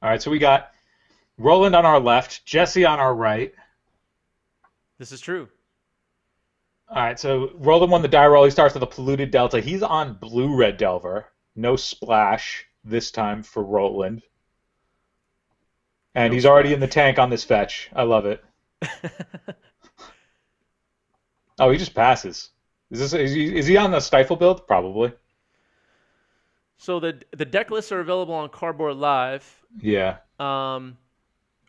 All right, so we got Roland on our left, Jesse on our right. This is true. All right, so Roland won the die roll. He starts with a polluted Delta. He's on blue-red Delver. No splash this time for Roland. And No he's already in the splash. tank on this fetch. I love it. Oh, he just passes. Is he on the Stifle build? Probably. So the deck lists are available on Cardboard Live. Yeah. Um,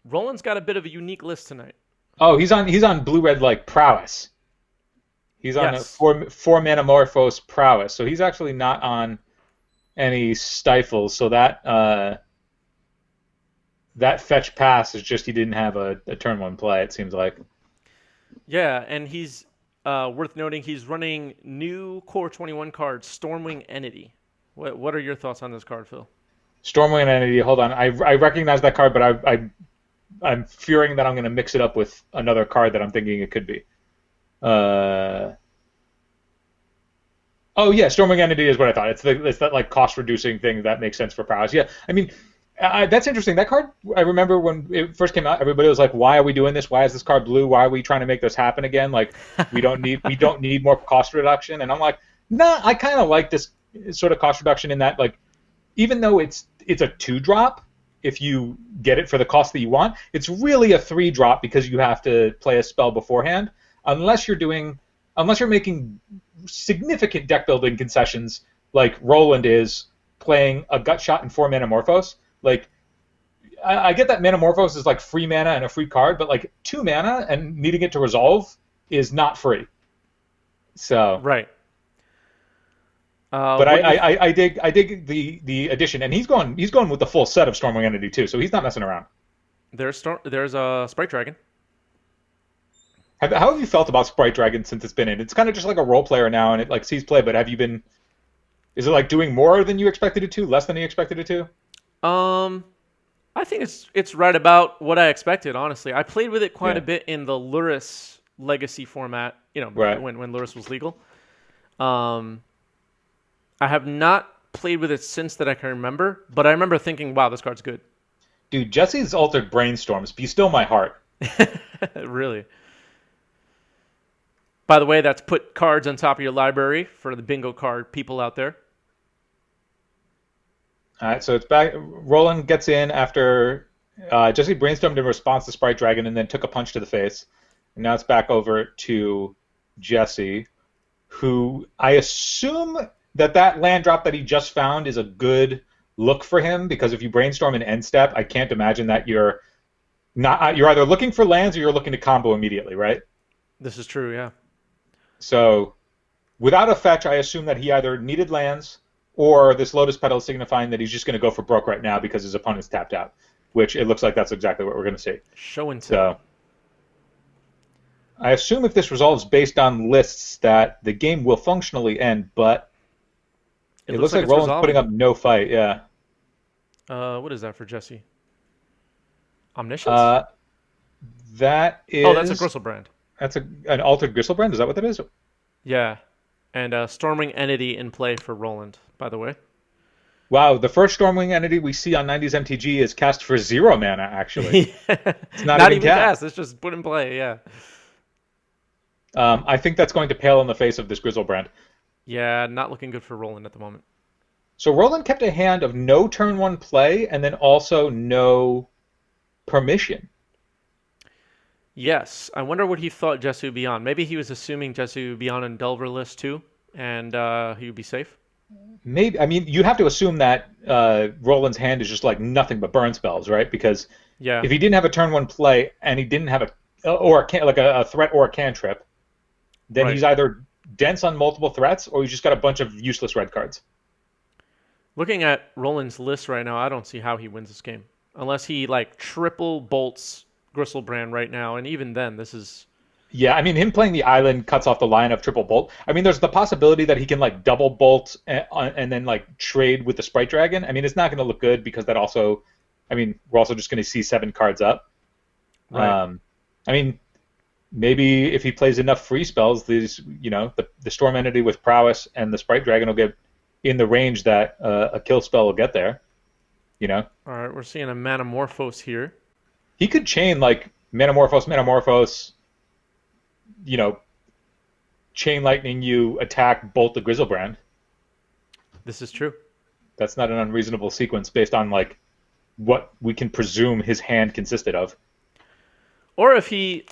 Roland's got a bit of a unique list tonight. Oh, he's on blue-red like Prowess. He's on a Yes. four Manamorphose Prowess. So he's actually not on any Stifles. So that fetch pass is just he didn't have a turn one play. It seems like. Yeah, and he's worth noting he's running new Core 21 card, Stormwing Entity. What are your thoughts on this card, Phil? Stormwind Entity. Hold on, I recognize that card, but I'm fearing that I'm going to mix it up with another card that I'm thinking it could be. Uh, oh yeah, Stormwind Entity is what I thought. It's that like cost reducing thing that makes sense for Prowess. Yeah, I mean that's interesting. That card, I remember when it first came out, everybody was like, "Why are we doing this? Why is this card blue? Why are we trying to make this happen again? Like we don't need more cost reduction." And I'm like, "Nah, I kind of like this sort of cost reduction in that like even though it's a 2-drop, if you get it for the cost that you want, it's really a 3-drop because you have to play a spell beforehand. Unless you're making significant deck building concessions, like Roland is playing a gut shot and 4 Manamorphose. Like I get that Manamorphose is like free mana and a free card, but like 2 mana and needing it to resolve is not free. So. Right. But What do you? I dig the addition, and he's going with the full set of Stormwing Entity too, so he's not messing around. There's a Sprite Dragon. How have you felt about Sprite Dragon since it's been in? It's kind of just like a role player now, and it like sees play. But have you been? Is it like doing more than you expected it to, less than you expected it to? Um, I think it's right about what I expected. Honestly, I played with it quite a Yeah. bit in the Luris Legacy format. Right. When Luris was legal. Um, I have not played with it since that I can remember, but I remember thinking, "Wow, this card's good." Dude, Jesse's Altered Brainstorms. Be still my heart. Really. By the way, that's put cards on top of your library for the bingo card people out there. All right, so it's back. Roland gets in after Jesse brainstormed in response to Sprite Dragon and then took a punch to the face. And now it's back over to Jesse, who I assume that land drop that he just found is a good look for him because if you brainstorm an end step, I can't imagine that you're either looking for lands or you're looking to combo immediately, right? This is true, yeah. So without a fetch, I assume that he either needed lands or this Lotus Petal is signifying that he's just going to go for broke right now because his opponent's tapped out, which it looks like that's exactly what we're going to see. Show and tell. So I assume if this resolves based on lists that the game will functionally end, but It it looks looks like like it's Roland's putting resolving. up no fight. Yeah. What is that for Jesse? Omniscience? Uh, that Oh, that's a is Gristlebrand. that's an altered Gristlebrand. Is that what that is? Yeah. And Storming Entity in play for Roland, by the way. Wow, the first Stormwing entity we see on 90s MTG is cast for 0 mana. Actually, it's not Not even even cast. cast. It's just put in play, yeah. I think that's going to pale in the face of this Grizzlebrand. Yeah, not looking good for Roland at the moment. So Roland kept a hand of no turn one play and then also no permission. Yes. I wonder what he thought Jesse would be on. Maybe he was assuming Jesse would be on a Delver list too, and he would be safe. Maybe I mean you have to assume that Roland's hand is just like nothing but burn spells, right? Because Yeah, if he didn't have a turn one play and he didn't have a threat or a cantrip, then right. he's either dense on multiple threats or he's just got a bunch of useless red cards. Looking at Roland's list right now, I don't see how he wins this game. Unless he like triple bolts Gristlebrand right now, and even then, this is Yeah, I mean, him playing the island cuts off the line of triple bolt. I mean, there's the possibility that he can like double bolt and then like trade with the Sprite Dragon. I mean, it's not going to look good because that also, I mean, we're also just going to see 7 cards up. right. I mean, maybe if he plays enough free spells, the Storm Entity with Prowess and the Sprite Dragon will get in the range that a kill spell will get there. You know, All right, we're seeing a Manamorphose here. he could chain like Manamorphose, you know, chain lightning you, attack, bolt the Griselbrand. This is true. That's not an unreasonable sequence based on like what we can presume his hand consisted of. Or if he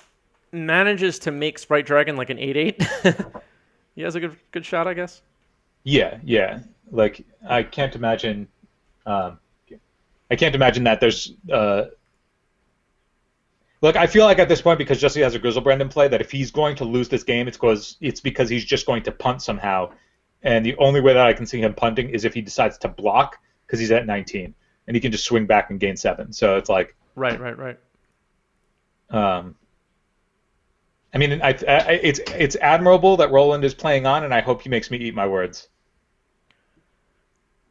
manages to make Sprite Dragon like an 8/8, he has a good shot, I guess. Yeah, yeah. Like um, I can't imagine that there's look, I feel like at this point, because Jesse has a Griselbrand in play, that if he's going to lose this game, it's because he's just going to punt somehow, and the only way that I can see him punting is if he decides to block because he's at 19 and he can just swing back and gain 7. So it's like Right. um, I mean, it's admirable that Roland is playing on, and I hope he makes me eat my words.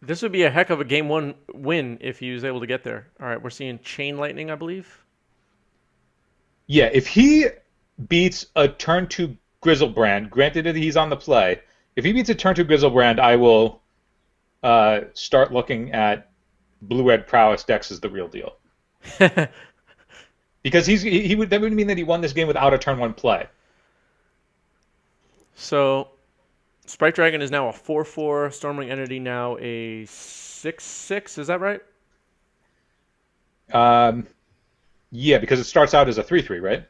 This would be a heck of a game 1 win if he was able to get there. All right, we're seeing Chain Lightning, I believe. Yeah, if he beats a turn 2 Griselbrand, granted that he's on the play, if he beats a turn 2 Griselbrand, I will start looking at blue-red prowess decks as the real deal. Because that would mean that he won this game without a turn 1 play. So, Sprite Dragon is now a 4/4. Stormwing Entity now a 6/6. Is that right? Yeah, because it starts out as a 3/3, right?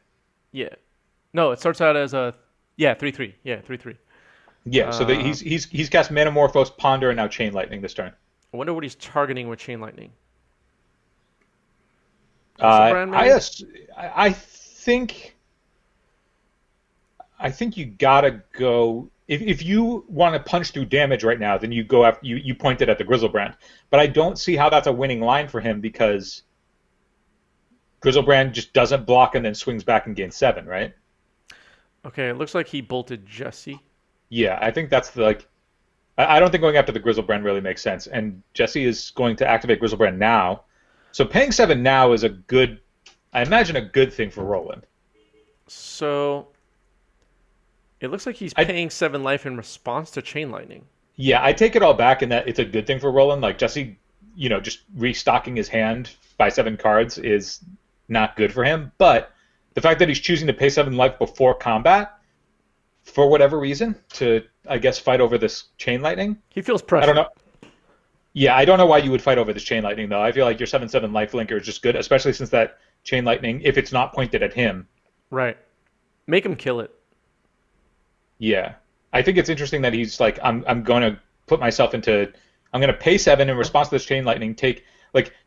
Yeah. No, it starts out as a 3/3. Yeah, 3/3. Yeah, so he's cast Manamorphose, Ponder, and now Chain Lightning this turn. I wonder what he's targeting with Chain Lightning. I think you gotta go. If you want to punch through damage right now, then you go after you point it at the Griselbrand. But I don't see how that's a winning line for him because Griselbrand just doesn't block and then swings back and gains 7, right? Okay, it looks like he bolted Jesse. Yeah, I think that's I don't think going after the Griselbrand really makes sense. And Jesse is going to activate Griselbrand now. So paying 7 now is I imagine a good thing for Roland. So it looks like he's paying 7 life in response to Chain Lightning. Yeah, I take it all back in that it's a good thing for Roland. Like Jesse, just restocking his hand by 7 cards is not good for him. But the fact that he's choosing to pay 7 life before combat, for whatever reason, to, I guess, fight over this Chain Lightning. He feels pressure. I don't know. Yeah, I don't know why you would fight over this Chain Lightning, though. I feel like your 7/7 life linker is just good, especially since that Chain Lightning, if it's not pointed at him. Right. Make him kill it. Yeah. I think it's interesting that he's like, I'm going to put myself into, I'm going to pay 7 in response to this Chain Lightning,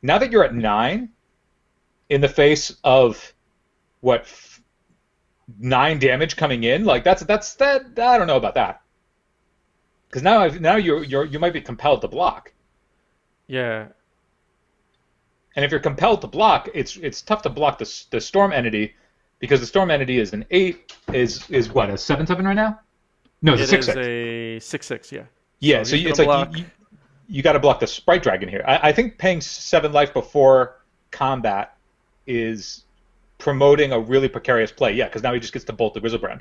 now that you're at 9, in the face of, 9 damage coming in, like that's I don't know about that. Because now you might be compelled to block. Yeah. And if you're compelled to block, it's tough to block the Storm Entity, because the Storm Entity is an 8, is what, a 7/7 right now? No, it's a 6/6. It is a 6/6, yeah. Yeah, so it's like you got to block the Sprite Dragon here. I think paying 7 life before combat is promoting a really precarious play. Yeah, because now he just gets to bolt the Griselbrand.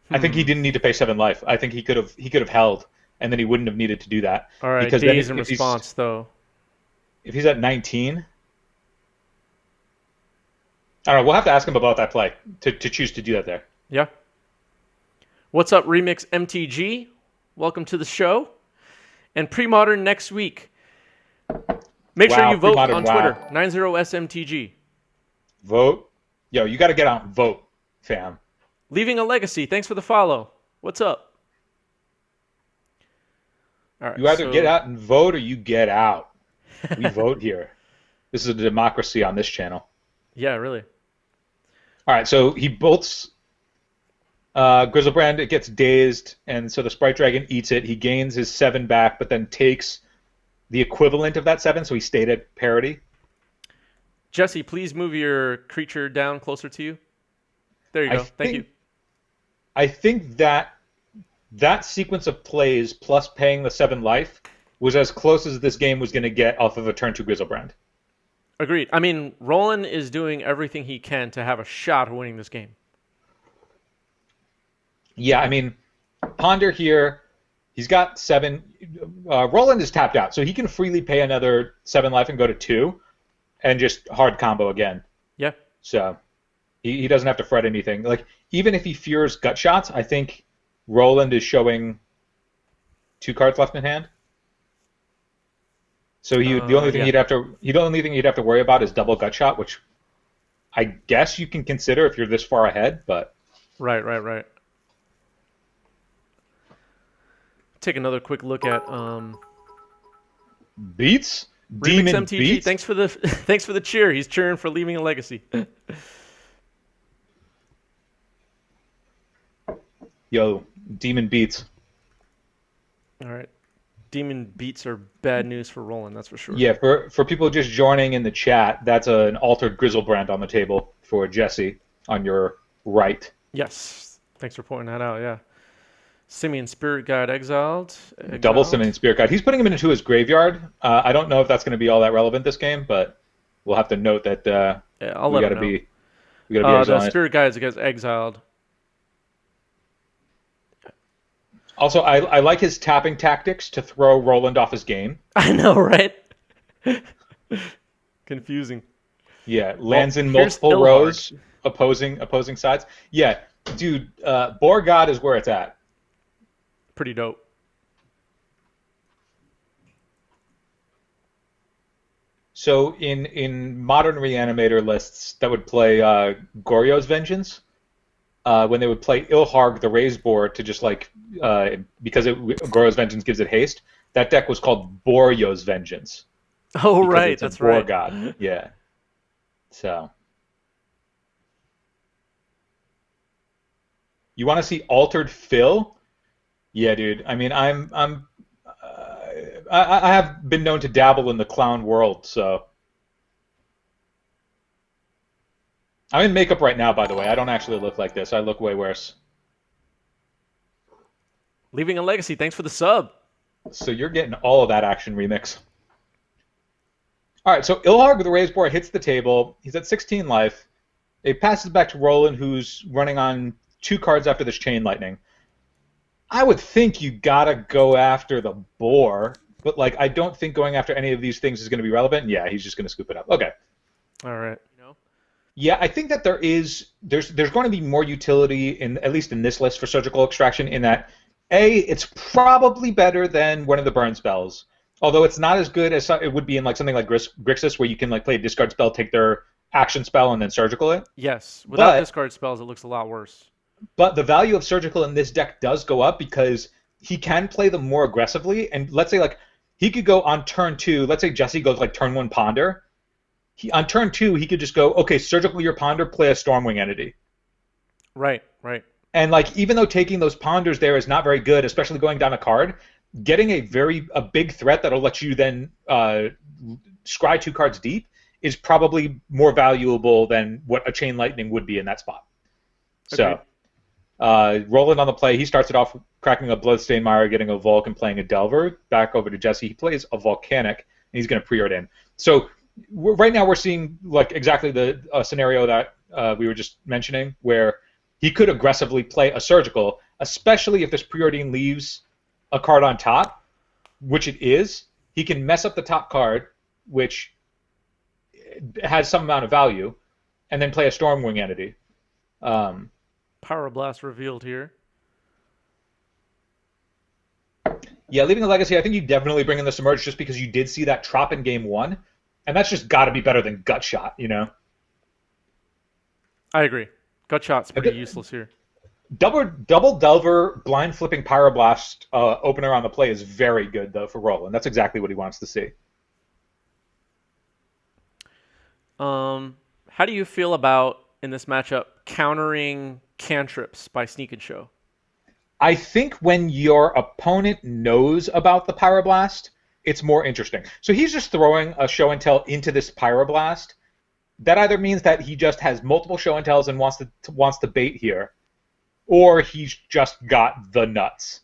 I think he didn't need to pay 7 life. I think he could have held, and then he wouldn't have needed to do that. All right, because days in response, though. If he's at 19, I don't know. We'll have to ask him about that play to choose to do that there. Yeah. What's up, Remix MTG? Welcome to the show. And Pre-Modern next week. Make sure you vote on Twitter. 90SMTG. Vote. Yo, you got to get out and vote, fam. Leaving a Legacy. Thanks for the follow. What's up? All right, you either get out and vote or you get out. We vote here. This is a democracy on this channel. Yeah, really. All right, so he bolts Griselbrand. It gets dazed, and so the Sprite Dragon eats it. He gains his 7 back, but then takes the equivalent of that 7, so he stayed at parity. Jesse, please move your creature down closer to you. There you go. Thank you. I think that sequence of plays plus paying the 7 life was as close as this game was going to get off of a turn 2 Griselbrand. Agreed. I mean, Roland is doing everything he can to have a shot at winning this game. Yeah, I mean, Ponder here, He's got 7. Roland is tapped out, so he can freely pay another 7 life and go to 2, and just hard combo again. Yeah. So he doesn't have to fret anything. Like even if he fears gut shots, I think Roland is showing 2 cards left in hand. So the only thing he'd have to worry about is double gut shot, which I guess you can consider if you're this far ahead, but Right. Take another quick look at Beats? Remix Demon MTG. Beats? Thanks for the cheer. He's cheering for leaving a legacy. Yo, Demon Beats. All right. Demon beats are bad news for Roland, that's for sure. Yeah, for people just joining in the chat, that's an altered Grizzlebrand on the table for Jesse on your right. Yes. Thanks for pointing that out, yeah. Simian Spirit Guide exiled. Double Simian Spirit Guide. He's putting him into his graveyard. I don't know if that's going to be all that relevant this game, but we'll have to note that I'll let him know. we gotta be exiling the it. Spirit Guides gets exiled. Also, I like his tapping tactics to throw Roland off his game. I know, right? Confusing. Yeah, lands in here's multiple Ilhard. rows, opposing sides. Yeah, dude, Boar God is where it's at. Pretty dope. So in modern Reanimator lists that would play Goryo's Vengeance, when they would play Ilharg the Raised Boar to just like because Goryo's Vengeance gives it haste, that deck was called Boryo's Vengeance. Oh, because right, it's a that's Boar right. God. Yeah. So you want to see Altered Phil? Yeah, dude. I mean, I have been known to dabble in the clown world, so I'm in makeup right now, by the way. I don't actually look like this. I look way worse. Leaving a legacy. Thanks for the sub. So you're getting all of that action remix. All right, so Ilharg the Raised Boar hits the table. He's at 16 life. It passes back to Roland, who's running on 2 cards after this Chain Lightning. I would think you gotta go after the boar, but like I don't think going after any of these things is going to be relevant. Yeah, he's just going to scoop it up. Okay. All right. Yeah, I think that there's going to be more utility in at least in this list for Surgical Extraction in that it's probably better than one of the burn spells. Although it's not as good as it would be in like something like Grixis where you can like play a discard spell, take their action spell, and then Surgical it. Yes. Without discard spells, it looks a lot worse. But the value of Surgical in this deck does go up because he can play them more aggressively. And let's say like he could go on turn 2. Let's say Jesse goes like turn 1 Ponder. On turn 2, he could just go, okay, Surgical your Ponder, play a Stormwing entity. Right. And like even though taking those Ponders there is not very good, especially going down a card, getting a big threat that'll let you then scry 2 cards deep is probably more valuable than what a Chain Lightning would be in that spot. So Roland on the play, he starts it off cracking a Bloodstained Mire, getting a Volk, and playing a Delver. Back over to Jesse, he plays a Volcanic, and he's going to pre-art in. So right now we're seeing like exactly the scenario that we were just mentioning, where he could aggressively play a Surgical, especially if this pre-ordering leaves a card on top, which it is. He can mess up the top card, which has some amount of value, and then play a Stormwing entity. Power Blast revealed here. Yeah, leaving a legacy, I think you definitely bring in the Submerge just because you did see that Trop in game 1, and that's just got to be better than Gut Shot, you know? I agree. Gut Shot's pretty useless here. Double Delver, Blind Flipping Pyroblast opener on the play is very good, though, for Roland. That's exactly what he wants to see. How do you feel about, in this matchup, countering cantrips by Sneak and Show? I think when your opponent knows about the Pyroblast, it's more interesting. So he's just throwing a Show and Tell into this Pyroblast. That either means that he just has multiple Show and Tells and wants to bait here, or he's just got the nuts.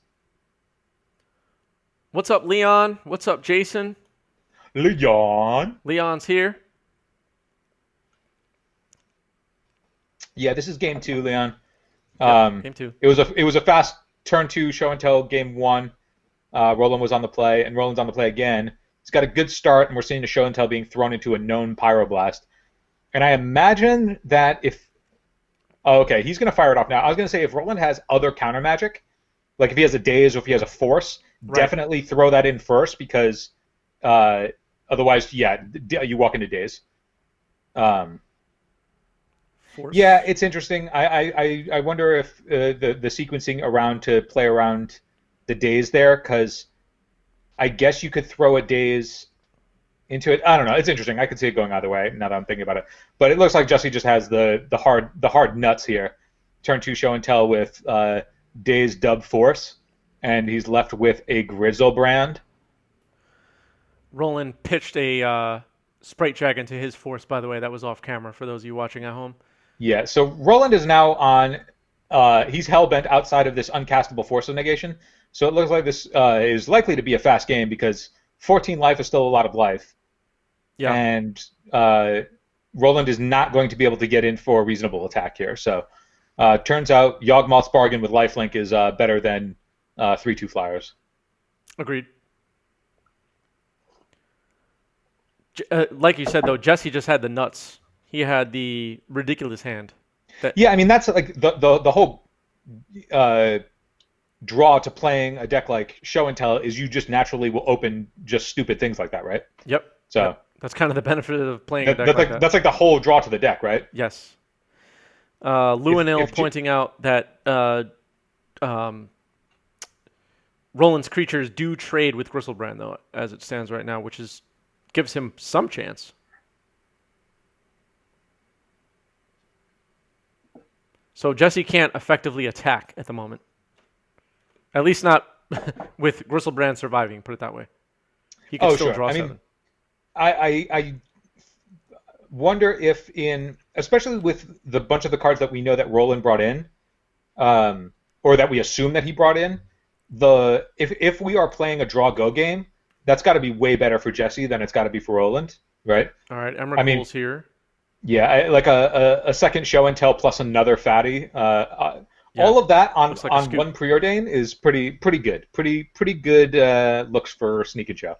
What's up, Leon? What's up, Jason? Leon's here. Yeah, this is game 2, Leon. Game 2. It was a fast turn 2 Show and Tell game 1. Roland was on the play, and Roland's on the play again. He's got a good start, and we're seeing a show and tell being thrown into a known Pyroblast. And I imagine that if... Oh, okay, he's going to fire it off now. I was going to say if Roland has other counter magic, like if he has a Daze or if he has a Force, definitely throw that in first because otherwise, you walk into Daze. Yeah, it's interesting. I wonder if the sequencing around to play around the Daze there, because I guess you could throw a Daze into it. I don't know. It's interesting. I could see it going either way now that I'm thinking about it. But it looks like Jesse just has the hard nuts here. Turn 2 show and tell with Daze Dub Force, and he's left with a Grizzlebrand. Roland pitched a Sprite Dragon to his Force, by the way. That was off camera for those of you watching at home. Yeah, so Roland is now on... he's hell-bent outside of this uncastable Force of Negation. So it looks like this is likely to be a fast game because 14 life is still a lot of life. Yeah. And Roland is not going to be able to get in for a reasonable attack here. So turns out Yawgmoth's Bargain with lifelink is better than 3/2 flyers. Agreed. Like you said, though, Jesse just had the nuts. He had the ridiculous hand. Yeah, I mean, that's like the whole draw to playing a deck like Show and Tell is you just naturally will open just stupid things like that, right? Yep. So that's kind of the benefit of playing a deck like that. That's like the whole draw to the deck, right? Yes. Luanil pointing out that Roland's creatures do trade with Griselbrand, though, as it stands right now, which gives him some chance. So Jesse can't effectively attack at the moment. At least not with Griselbrand surviving, put it that way. He can still draw 7. I wonder if especially with the bunch of the cards that we know that Roland brought in, or that we assume that he brought in, if we are playing a draw-go game, that's got to be way better for Jesse than it's got to be for Roland, right? All right, Emrakul's here. Yeah, like a second show and tell plus another fatty. All of that on one preordain is pretty good. Pretty good looks for Sneak and Show.